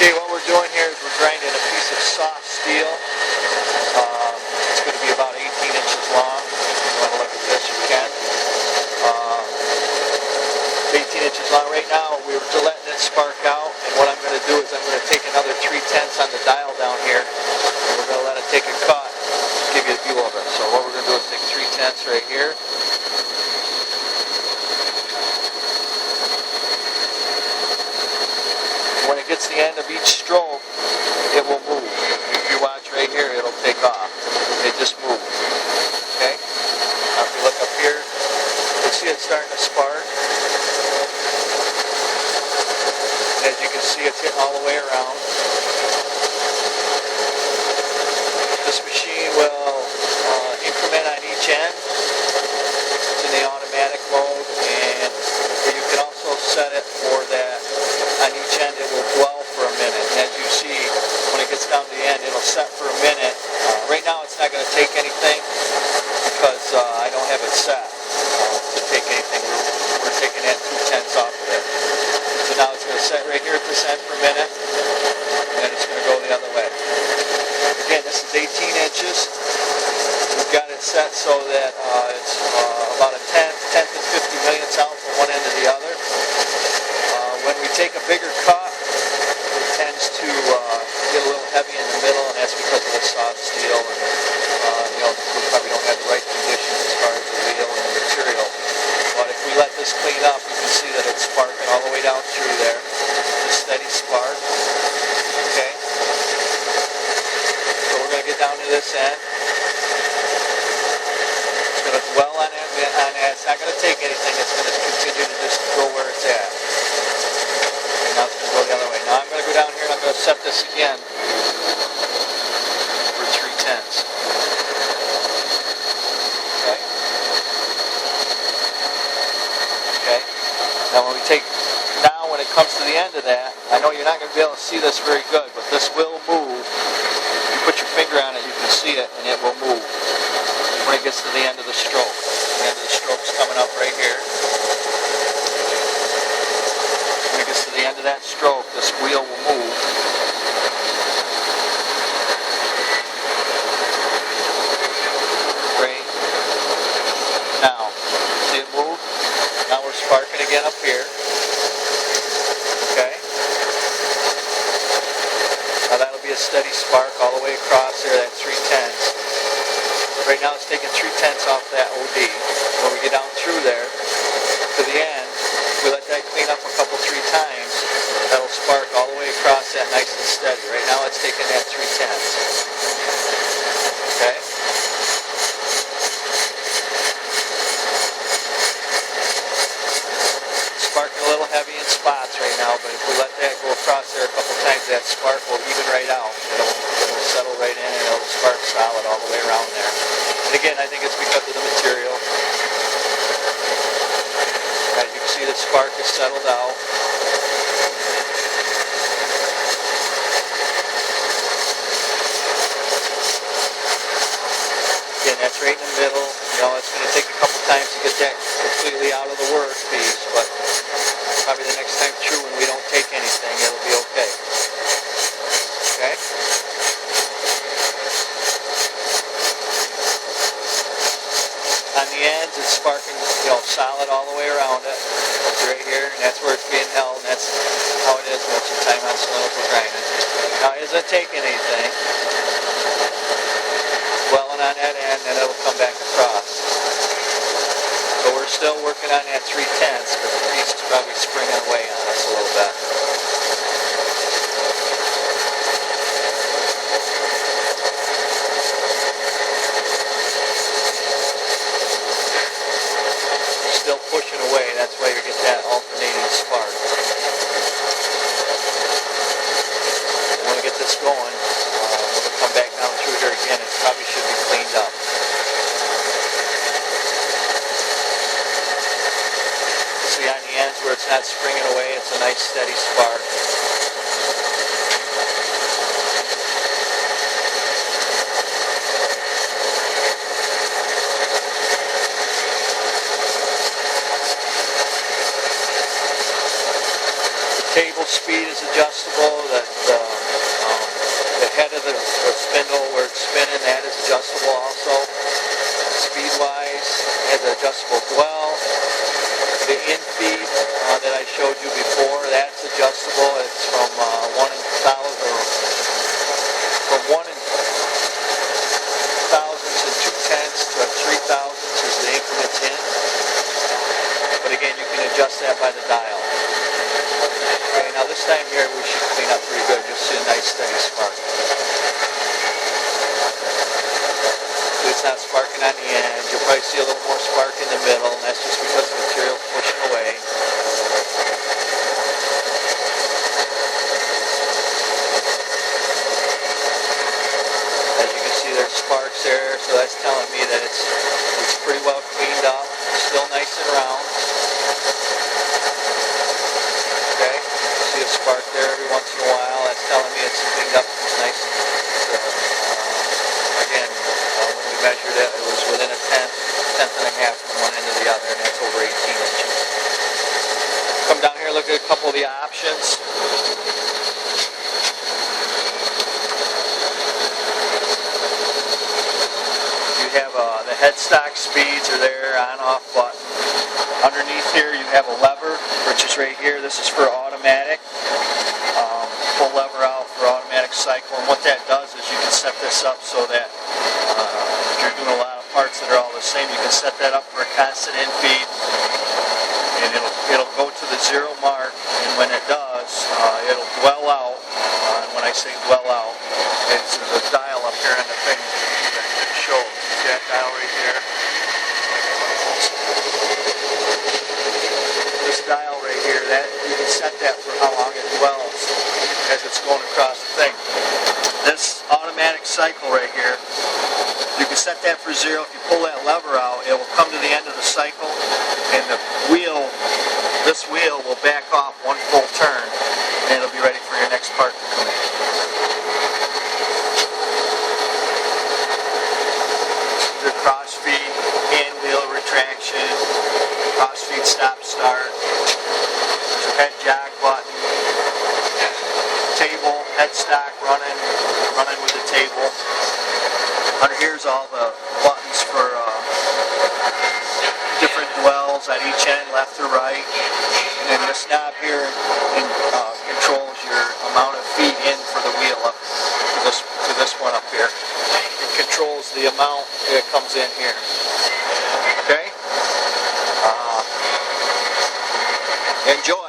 Okay, what we're doing here is we're grinding a piece of soft steel. It's going to be about 18 inches long. If you want to look at this, you can. 18 inches long. Right now, we're letting it spark out, and what I'm going to do is I'm going to take another 3/10 on the dial down here, and we're going to let it take a cut to give you a view of it. So what we're going to do is take 3/10 right here. When it gets to the end of each stroke, it will move. If you watch right here, it'll take off. It just moves. Okay? Now if you look up here, you'll see it starting to spark. As you can see, it's hitting all the way around. This machine will increment on each end. It's in the automatic mode, and you can also set it for that. On each end, it will dwell for a minute. And as you see, when it gets down to the end, it'll set for a minute. Right now, it's not going to take anything because I don't have it set to take anything. We're taking that 2/10 off of it. So now it's going to set right here at this end for a minute, and then it's going to go the other way. Again, this is 18 inches. We've got it set so that it's about a 10th and 50 millionths out from one end to the other. When we take a bigger cut, it tends to get a little heavy in the middle, and that's because of the soft steel. And we probably don't have the right conditions as far as the wheel and the material. But if we let this clean up, you can see that it's sparking all the way down through there. It's a steady spark. Okay. So we're going to get down to this end. It's going to dwell on it. It's not going to take anything. It's going to continue to just go where it's at. Now it's going to go the other way. Now I'm going to go down here and I'm going to set this again for 3/10. Okay. Okay. Now when it comes to the end of that, I know you're not going to be able to see this very good, but this will move. If you put your finger on it, you can see it, and it will move when it gets to the end of the stroke. The end of the stroke's coming up right here. When it gets to the end of that stroke, this wheel will move. Great. Now, see it move? Now we're sparking again up here. Okay. Now that'll be a steady spark all the way across there, that 3/10. Right now it's taking 3/10 off that OD. When we get down through there to the end, we let that clean up a couple, 3 times. That'll spark all the way across that nice and steady. Right now it's taking that 3/10. Okay? Sparking a little heavy in spots right now, but if we let that go across there a couple times, that spark will even right out. It'll settle right in and it'll spark solid all the way around there. And again, I think it's because of the material. As you can see, the spark is settled out. Again, that's right in the middle. It's going to take a couple times to get that completely out of the workpiece, but probably the next time through when we don't take anything, it'll be okay. Okay? On the ends, it's sparking, solid all the way around it. It's right here, and that's where it's being held, and that's how it is most of the time on cylindrical grinding. Now, it isn't taking anything. Dwelling on that end, and it'll come back across. So we're still working on that 3/10, but the piece is probably springing away on us a little bit. Still pushing away, that's why you get that alternating spark. And when we get this going, we'll come back down through here again. It probably should be cleaned up. See on the ends where it's not springing away, it's a nice steady spark. table speed is adjustable. The head of the spindle where it's spinning, that is adjustable also. Speed-wise, it has an adjustable dwell. The in-feed that I showed you before, that's adjustable. It's from 1 in 1,000 to 2/10 to 3/1000 is the increment in. But again, you can adjust that by the dial. Okay, now this time here we should clean up pretty good. You'll see a nice steady spark. It's not sparking on the end. You'll probably see a little more spark in the middle, and that's just because the material is pushing away. As you can see, there's sparks there, so that's telling me that it's pretty well cleaned up. Still nice and round. Okay, see a spark there every once in a while. That's telling me it's cleaned up. It's nice. Again, when we measured it, it was within a tenth and a half from one end to the other, and that's over 18 inches. Come down here, look at a couple of the options. You have the headstock speeds are there, on-off button. Underneath here, you have a lever, which is right here. This is for automatic. Pull lever out for automatic cycle, and what that does is you can set this up so that if you're doing a lot of parts that are all the same, you can set that up for a constant in-feed, and it'll go to the 0 mark, and when it does, it'll dwell out. And when I say dwell out, it's the dial up here on the thing that shows. See that dial right here? This dial right here, that you can set that for how long it dwells as it's going across the thing. This automatic cycle right here, you can set that for 0. If you pull that lever out, it will come to the end of the cycle, and this wheel will back off one full turn, and it'll be ready for your next part to come in. The cross feed, hand wheel retraction, cross feed stop start. There's a head jog button. Table, headstock running with the table. Under here's all the buttons for different dwells at each end, left or right. And then this knob here controls your amount of feet in for the wheel up to this one up here. It controls the amount that comes in here. Okay? Enjoy.